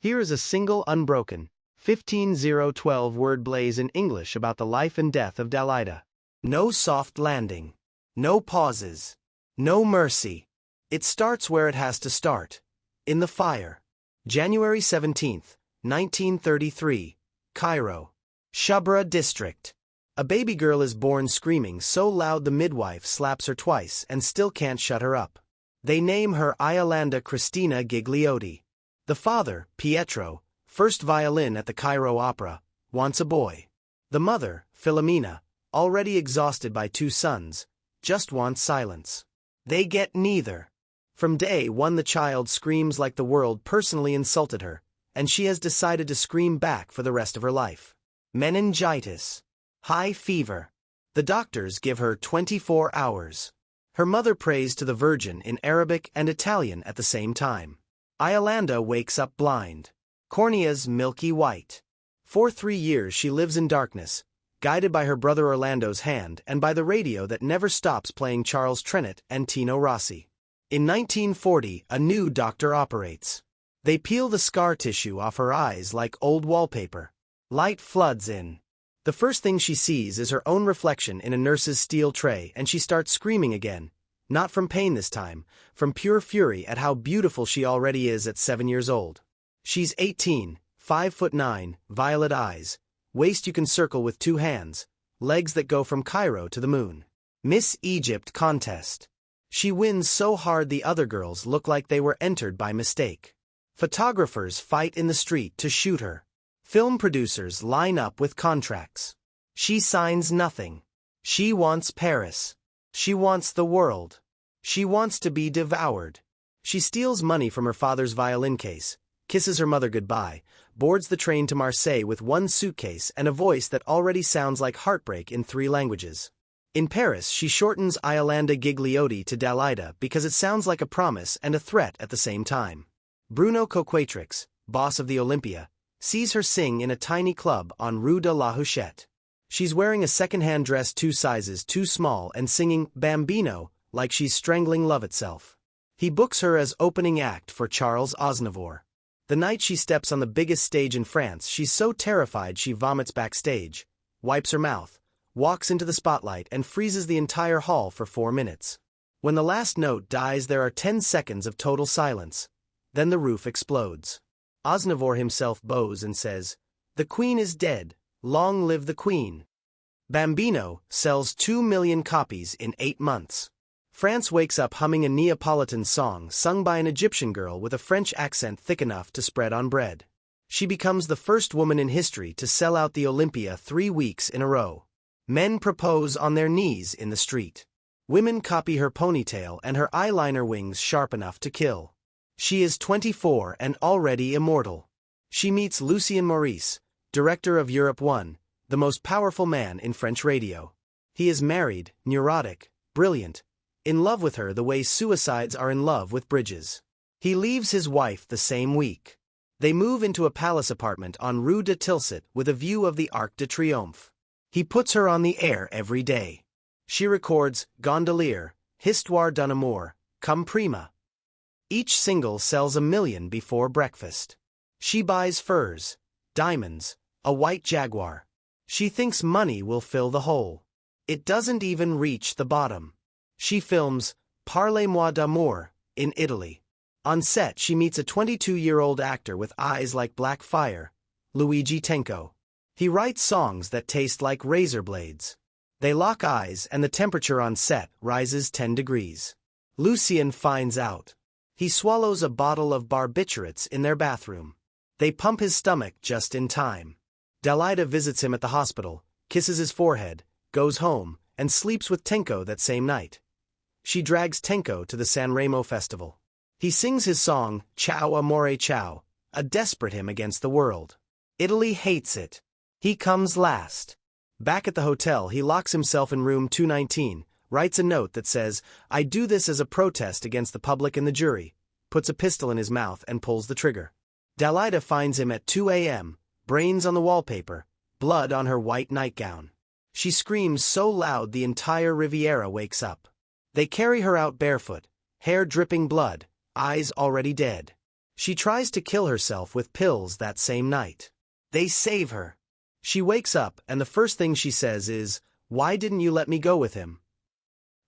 Here is a single unbroken, 15012-word blaze in English about the life and death of Dalida. No soft landing. No pauses. No mercy. It starts where it has to start. In the fire. January 17, 1933, Cairo. Shubra district. A baby girl is born screaming so loud the midwife slaps her twice and still can't shut her up. They name her Iolanda Cristina Gigliotti. The father, Pietro, first violin at the Cairo Opera, wants a boy. The mother, Filomena, already exhausted by 2 sons, just wants silence. They get neither. From day one the child screams like the world personally insulted her, and she has decided to scream back for the rest of her life. Meningitis. High fever. The doctors give her 24 hours. Her mother prays to the Virgin in Arabic and Italian at the same time. Iolanda wakes up blind. Corneas milky white. For 3 years she lives in darkness, guided by her brother Orlando's hand and by the radio that never stops playing Charles Trenet and Tino Rossi. In 1940, a new doctor operates. They peel the scar tissue off her eyes like old wallpaper. Light floods in. The first thing she sees is her own reflection in a nurse's steel tray, and she starts screaming again, not from pain this time, from pure fury at how beautiful she already is at 7 years old. She's 18, 5'9", violet eyes, waist you can circle with 2 hands, legs that go from Cairo to the moon. Miss Egypt contest. She wins so hard the other girls look like they were entered by mistake. Photographers fight in the street to shoot her. Film producers line up with contracts. She signs nothing. She wants Paris. She wants the world. She wants to be devoured. She steals money from her father's violin case, kisses her mother goodbye, boards the train to Marseille with 1 suitcase and a voice that already sounds like heartbreak in 3 languages. In Paris, she shortens Iolanda Gigliotti to Dalida because it sounds like a promise and a threat at the same time. Bruno Coquatrix, boss of the Olympia, sees her sing in a tiny club on Rue de la Huchette. She's wearing a second-hand dress 2 sizes too small and singing Bambino like she's strangling love itself. He books her as opening act for Charles Aznavour. The night she steps on the biggest stage in France, she's so terrified she vomits backstage, wipes her mouth, walks into the spotlight and freezes the entire hall for 4 minutes. When the last note dies there are 10 seconds of total silence. Then the roof explodes. Aznavour himself bows and says, "The Queen is dead, long live the Queen." Bambino sells 2 million copies in 8 months. France wakes up humming a Neapolitan song sung by an Egyptian girl with a French accent thick enough to spread on bread. She becomes the first woman in history to sell out the Olympia 3 weeks in a row. Men propose on their knees in the street. Women copy her ponytail and her eyeliner wings sharp enough to kill. She is 24 and already immortal. She meets Lucien Maurice, director of Europe 1, the most powerful man in French radio. He is married, neurotic, brilliant, in love with her the way suicides are in love with bridges. He leaves his wife the same week. They move into a palace apartment on Rue de Tilsit with a view of the Arc de Triomphe. He puts her on the air every day. She records Gondolier, Histoire d'un amour, Comme Prima. Each single sells 1 million before breakfast. She buys furs, diamonds, a white Jaguar. She thinks money will fill the hole. It doesn't even reach the bottom. She films Parlez-moi d'amour in Italy. On set she meets a 22-year-old actor with eyes like black fire, Luigi Tenco. He writes songs that taste like razor blades. They lock eyes and the temperature on set rises 10 degrees. Lucien finds out. He swallows a bottle of barbiturates in their bathroom. They pump his stomach just in time. Dalida visits him at the hospital, kisses his forehead, goes home, and sleeps with Tenco that same night. She drags Tenco to the Sanremo festival. He sings his song, Ciao Amore Ciao, a desperate hymn against the world. Italy hates it. He comes last. Back at the hotel he locks himself in room 219, writes a note that says, "I do this as a protest against the public and the jury," puts a pistol in his mouth and pulls the trigger. Dalida finds him at 2 a.m., brains on the wallpaper, blood on her white nightgown. She screams so loud the entire Riviera wakes up. They carry her out barefoot, hair dripping blood, eyes already dead. She tries to kill herself with pills that same night. They save her. She wakes up and the first thing she says is, "Why didn't you let me go with him?"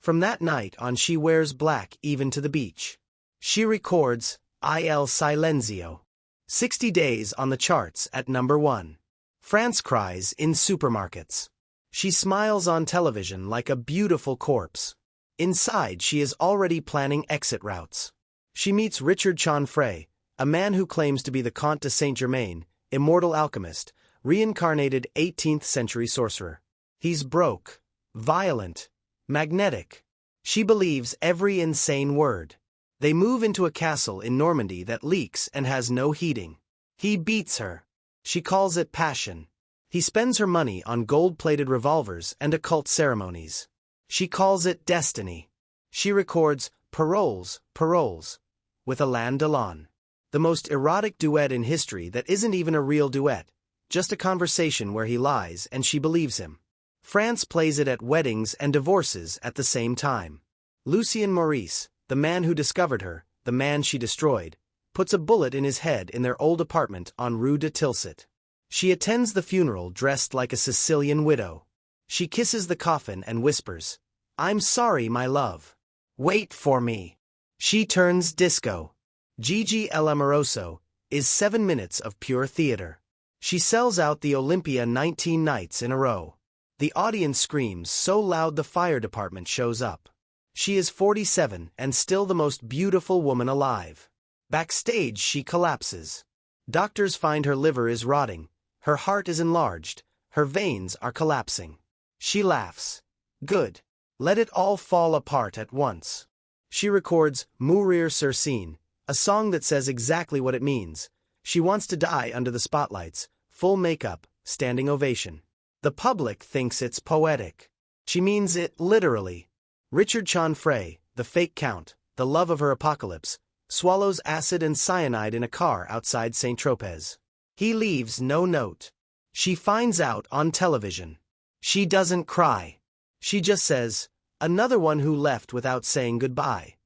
From that night on she wears black even to the beach. She records Il Silenzio. 60 days on the charts at number 1. France cries in supermarkets. She smiles on television like a beautiful corpse. Inside she is already planning exit routes. She meets Richard Chanfray, a man who claims to be the Comte de Saint-Germain, immortal alchemist, reincarnated 18th century sorcerer. He's broke, violent, magnetic. She believes every insane word. They move into a castle in Normandy that leaks and has no heating. He beats her. She calls it passion. He spends her money on gold-plated revolvers and occult ceremonies. She calls it destiny. She records Paroles, Paroles, with Alain Delon. The most erotic duet in history that isn't even a real duet, just a conversation where he lies and she believes him. France plays it at weddings and divorces at the same time. Lucien Maurice, the man who discovered her, the man she destroyed, puts a bullet in his head in their old apartment on Rue de Tilsit. She attends the funeral dressed like a Sicilian widow. She kisses the coffin and whispers, "I'm sorry, my love. Wait for me." She turns disco. Gigi L'Amoroso is 7 minutes of pure theater. She sells out the Olympia 19 nights in a row. The audience screams so loud the fire department shows up. She is 47 and still the most beautiful woman alive. Backstage she collapses. Doctors find her liver is rotting, her heart is enlarged, her veins are collapsing. She laughs. Good. Let it all fall apart at once. She records Mourir sur scène, a song that says exactly what it means. She wants to die under the spotlights, full makeup, standing ovation. The public thinks it's poetic. She means it literally. Richard Chanfray, the fake count, the love of her apocalypse, swallows acid and cyanide in a car outside Saint-Tropez. He leaves no note. She finds out on television. She doesn't cry. She just says, "Another one who left without saying goodbye."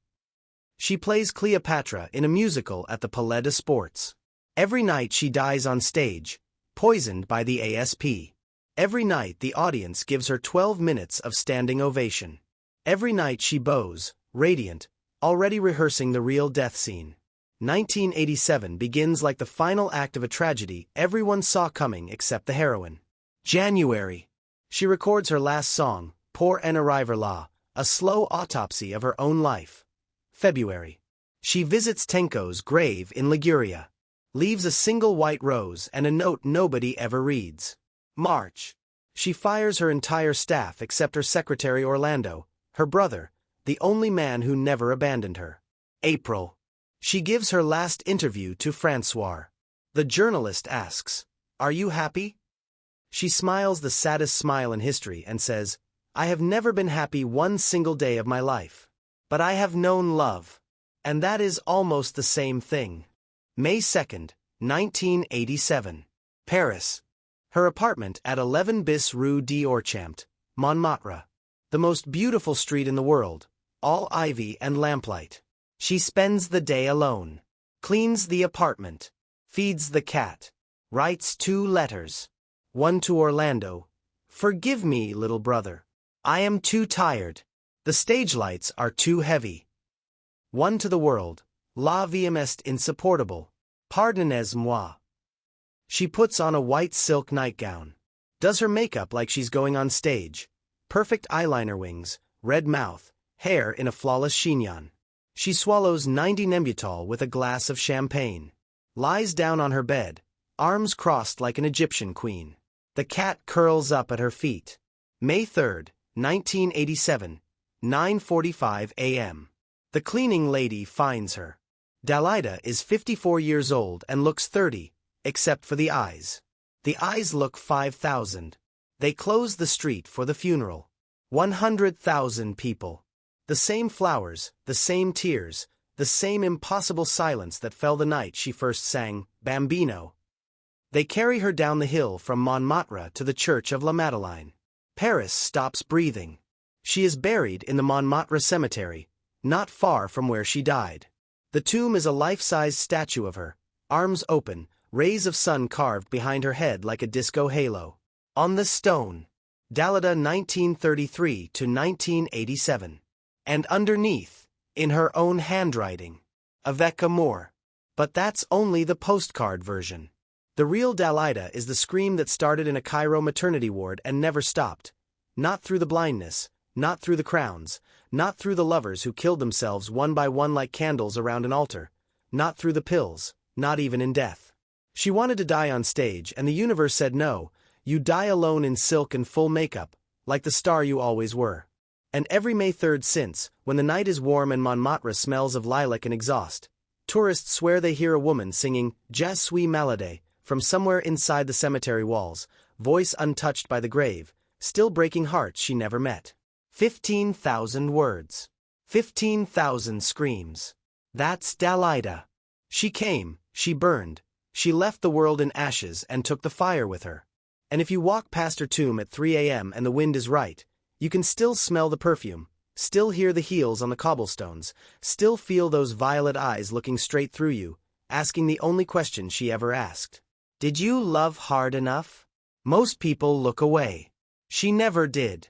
She plays Cleopatra in a musical at the Palais de Sports. Every night she dies on stage, poisoned by the ASP. Every night the audience gives her 12 minutes of standing ovation. Every night she bows, radiant, already rehearsing the real death scene. 1987 begins like the final act of a tragedy everyone saw coming except the heroine. January. She records her last song, Pour un arriver là, a slow autopsy of her own life. February. She visits Tenko's grave in Liguria. Leaves a single white rose and a note nobody ever reads. March. She fires her entire staff except her secretary Orlando, her brother, the only man who never abandoned her. April. She gives her last interview to François. The journalist asks, "Are you happy?" She smiles the saddest smile in history and says, "I have never been happy one single day of my life. But I have known love. And that is almost the same thing." May 2nd, 1987. Paris. Her apartment at 11 bis Rue d'Orchamps, Montmartre. The most beautiful street in the world, all ivy and lamplight. She spends the day alone. Cleans the apartment. Feeds the cat. Writes 2 letters. One to Orlando. "Forgive me, little brother. I am too tired. The stage lights are too heavy." One to the world. La vie est insupportable. Pardonnez-moi. She puts on a white silk nightgown. Does her makeup like she's going on stage. Perfect eyeliner wings, red mouth, hair in a flawless chignon. She swallows 90 Nembutal with a glass of champagne. Lies down on her bed, arms crossed like an Egyptian queen. The cat curls up at her feet. May 3rd, 1987, 9:45 a.m. The cleaning lady finds her. Dalida is 54 years old and looks 30, except for the eyes. The eyes look 5,000. They close the street for the funeral. 100,000 people. The same flowers, the same tears, the same impossible silence that fell the night she first sang Bambino. They carry her down the hill from Montmartre to the church of La Madeleine. Paris stops breathing. She is buried in the Montmartre cemetery, not far from where she died. The tomb is a life-size statue of her, arms open, rays of sun carved behind her head like a disco halo. On the stone, Dalida 1933 to 1987. And underneath, in her own handwriting, avec amour. But that's only the postcard version. The real Dalida is the scream that started in a Cairo maternity ward and never stopped. Not through the blindness, not through the crowns, not through the lovers who killed themselves one by one like candles around an altar, not through the pills, not even in death. She wanted to die on stage, and the universe said no, you die alone in silk and full makeup, like the star you always were. And every May 3rd since, when the night is warm and Montmartre smells of lilac and exhaust, tourists swear they hear a woman singing Je suis malade from somewhere inside the cemetery walls, voice untouched by the grave, still breaking hearts she never met. 15,000 words. 15,000 screams. That's Dalida. She came, she burned, she left the world in ashes and took the fire with her. And if you walk past her tomb at 3 a.m. and the wind is right, you can still smell the perfume, still hear the heels on the cobblestones, still feel those violet eyes looking straight through you, asking the only question she ever asked. Did you love hard enough? Most people look away. She never did.